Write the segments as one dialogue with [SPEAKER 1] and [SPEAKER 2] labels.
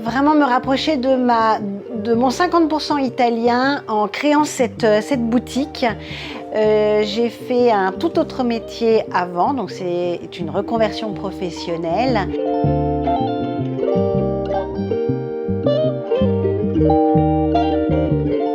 [SPEAKER 1] vraiment me rapprocher de mon 50% italien en créant cette boutique. J'ai fait un tout autre métier avant, donc c'est une reconversion professionnelle.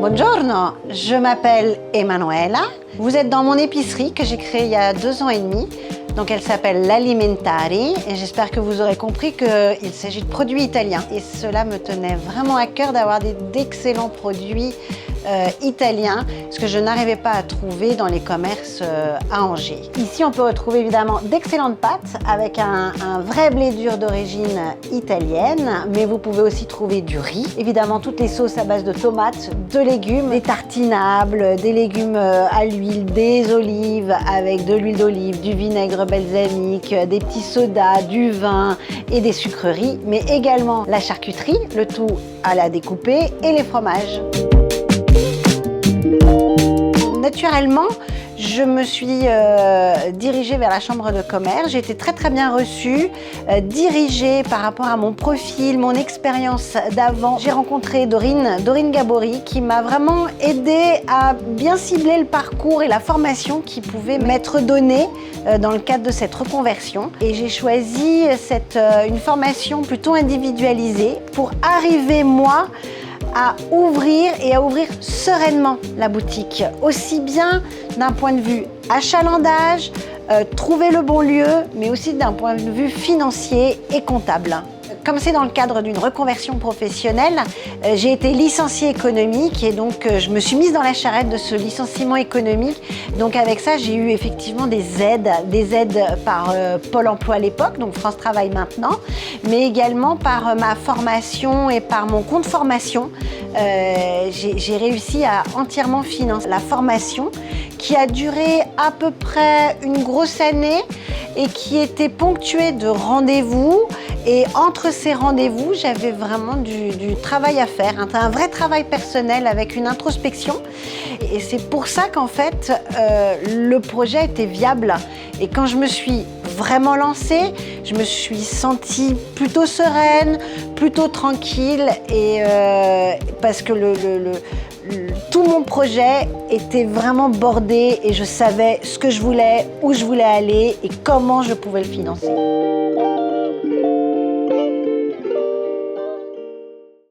[SPEAKER 1] Buongiorno, je m'appelle Emanuela. Vous êtes dans mon épicerie que j'ai créée il y a 2 ans et demi. Donc elle s'appelle l'Alimentari et j'espère que vous aurez compris qu'il s'agit de produits italiens. Et cela me tenait vraiment à cœur d'avoir d'excellents produits italiens, ce que je n'arrivais pas à trouver dans les commerces à Angers. Ici on peut retrouver évidemment d'excellentes pâtes avec un vrai blé dur d'origine italienne, mais vous pouvez aussi trouver du riz, évidemment toutes les sauces à base de tomates, de légumes, des tartinables, des légumes à l'huile, des olives avec de l'huile d'olive, du vinaigre balsamique, des petits sodas, du vin et des sucreries, mais également la charcuterie, le tout à la découper, et les fromages. Naturellement, je me suis dirigée vers la chambre de commerce. J'ai été très bien reçue, dirigée par rapport à mon profil, mon expérience d'avant. J'ai rencontré Dorine Gabory qui m'a vraiment aidée à bien cibler le parcours et la formation qui pouvait m'être donnée dans le cadre de cette reconversion. Et j'ai choisi une formation plutôt individualisée pour arriver, moi, à ouvrir sereinement la boutique, aussi bien d'un point de vue achalandage, trouver le bon lieu, mais aussi d'un point de vue financier et comptable. Comme c'est dans le cadre d'une reconversion professionnelle, j'ai été licenciée économique et donc je me suis mise dans la charrette de ce licenciement économique. Donc avec ça, j'ai eu effectivement des aides par Pôle emploi à l'époque, donc France Travail maintenant, mais également par ma formation et par mon compte formation. J'ai réussi à entièrement financer la formation qui a duré à peu près une grosse année et qui était ponctuée de rendez-vous. Et entre ces rendez-vous, j'avais vraiment du travail à faire, un vrai travail personnel avec une introspection. Et c'est pour ça qu'en fait, le projet était viable. Et quand je me suis vraiment lancée, je me suis sentie plutôt sereine, plutôt tranquille, et parce que tout mon projet était vraiment bordé et je savais ce que je voulais, où je voulais aller et comment je pouvais le financer.